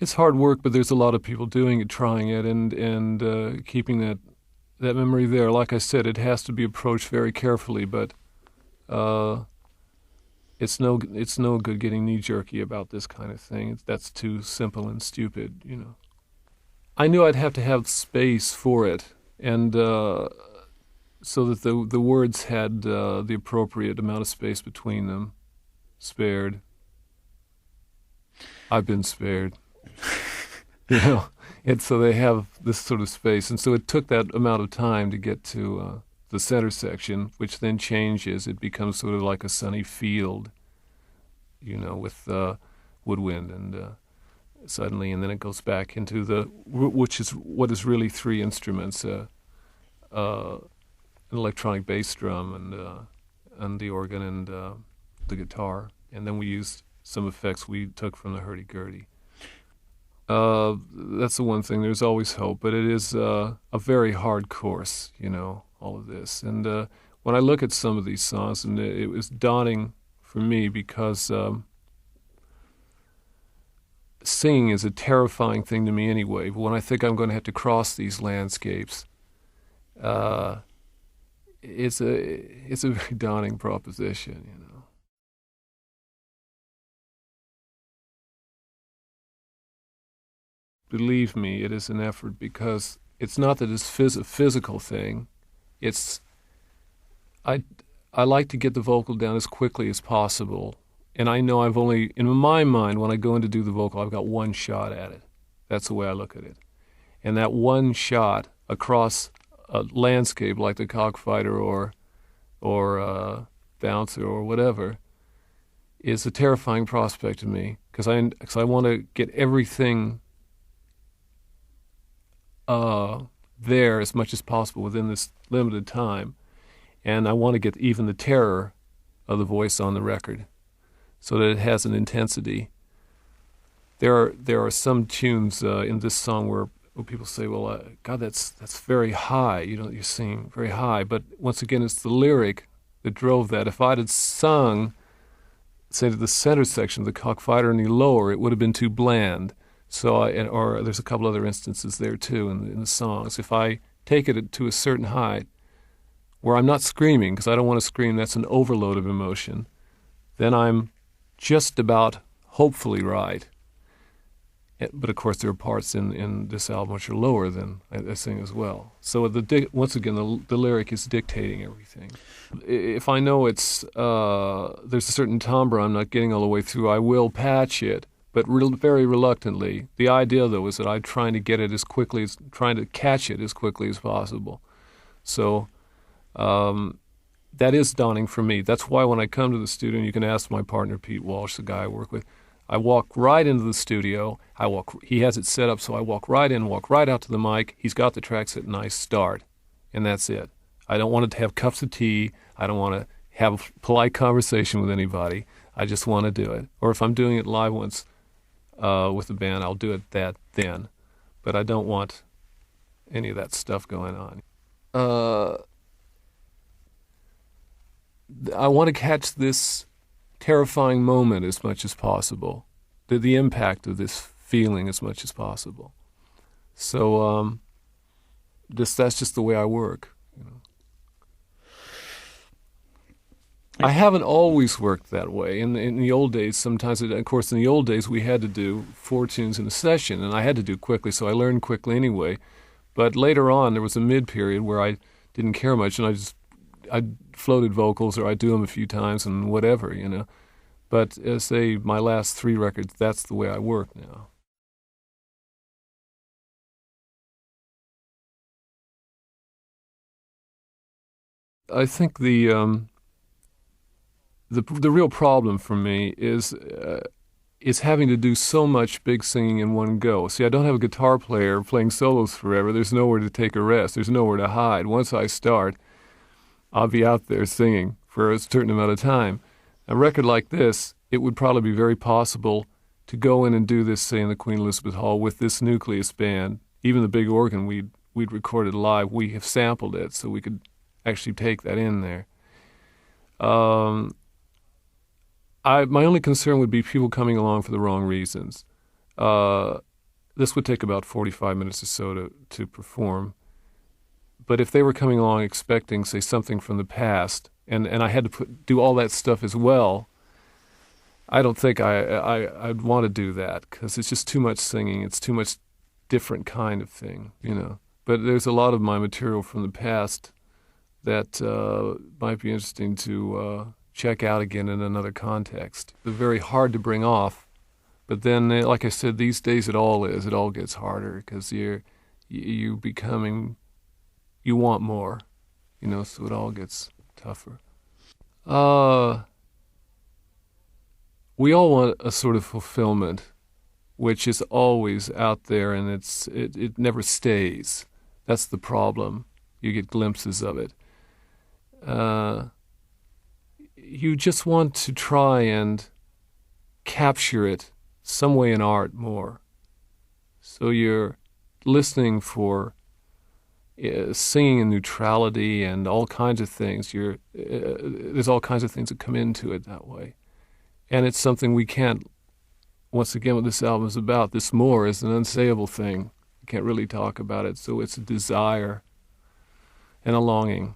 It's hard work, but there's a lot of people doing it, trying it, and keeping that memory there. Like I said, it has to be approached very carefully, but uh, it's no good getting knee jerky about this kind of thing. That's too simple and stupid, you know. I knew I'd have to have space for it, and so that the words had the appropriate amount of space between them. Spared. I've been spared. You know, and so they have this sort of space, and so it took that amount of time to get to the center section, which then changes. It becomes sort of like a sunny field, you know, with woodwind and suddenly, and then it goes back into which is what is really three instruments: an electronic bass drum and the organ and the guitar, and then we used some effects we took from the hurdy-gurdy. That's the one thing. There's always hope, but it is a very hard course, you know, all of this. And when I look at some of these songs, and it was daunting for me because singing is a terrifying thing to me anyway. But when I think I'm going to have to cross these landscapes, it's a very daunting proposition, you know. Believe me, it is an effort because it's not that it's a physical thing. It's I I like to get the vocal down as quickly as possible, and I know I've only in my mind when I go in to do the vocal, I've got one shot at it. That's the way I look at it, and that one shot across a landscape like the Cockfighter or Bouncer or whatever is a terrifying prospect to me because I want to get everything there as much as possible within this limited time. And I want to get even the terror of the voice on the record so that it has an intensity. There are some tunes in this song where people say, well, God, that's very high. You know, you're singing very high. But once again, it's the lyric that drove that. If I'd have sung, say, to the center section of the Cockfighter any lower, it would have been too bland. So, or there's a couple other instances there too in the songs. If I take it to a certain height, where I'm not screaming because I don't want to scream, that's an overload of emotion, then I'm just about hopefully right. But of course, there are parts in this album which are lower than I sing as well. So once again, the lyric is dictating everything. If I know it's there's a certain timbre I'm not getting all the way through, I will patch it. But very reluctantly. The idea, though, is that I'm trying to get it trying to catch it as quickly as possible. So that is daunting for me. That's why when I come to the studio, and you can ask my partner, Pete Walsh, the guy I work with, I walk right into the studio. He has it set up so I walk right in, walk right out to the mic. He's got the track set, and I start. And that's it. I don't want to have cups of tea. I don't want to have a polite conversation with anybody. I just want to do it. Or if I'm doing it live once, with the band, I'll do it then. But I don't want any of that stuff going on. I want to catch this terrifying moment as much as possible, the impact of this feeling as much as possible. So that's just the way I work. You know. I haven't always worked that way. In the old days, sometimes, of course, in the old days, we had to do 4 tunes in a session, and I had to do quickly, so I learned quickly anyway. But later on, there was a mid-period where I didn't care much, and I floated vocals, or I'd do them a few times, and whatever, you know. But, say, my last 3 records, that's the way I work now. I think the real problem for me is having to do so much big singing in one go. See, I don't have a guitar player playing solos forever. There's nowhere to take a rest. There's nowhere to hide. Once I start, I'll be out there singing for a certain amount of time. A record like this, it would probably be very possible to go in and do this, say, in the Queen Elizabeth Hall with this nucleus band. Even the big organ we'd recorded live, we have sampled it, so we could actually take that in there. My only concern would be people coming along for the wrong reasons. this would take about 45 minutes or so to perform. But if they were coming along expecting, say, something from the past, and I had to do all that stuff as well, I don't think I'd want to do that, because it's just too much singing. It's too much different kind of thing, you know. But there's a lot of my material from the past that might be interesting to check out again in another context. They're very hard to bring off, but then, like I said, these days it all gets harder, because you becoming, you want more, you know, so it all gets tougher. We all want a sort of fulfillment, which is always out there, and it never stays. That's the problem. You get glimpses of it. You just want to try and capture it some way in art more. So you're listening for singing in neutrality and all kinds of things. There's all kinds of things that come into it that way. And it's something we can't, once again, what this album is about, this more is an unsayable thing. You can't really talk about it, so it's a desire and a longing.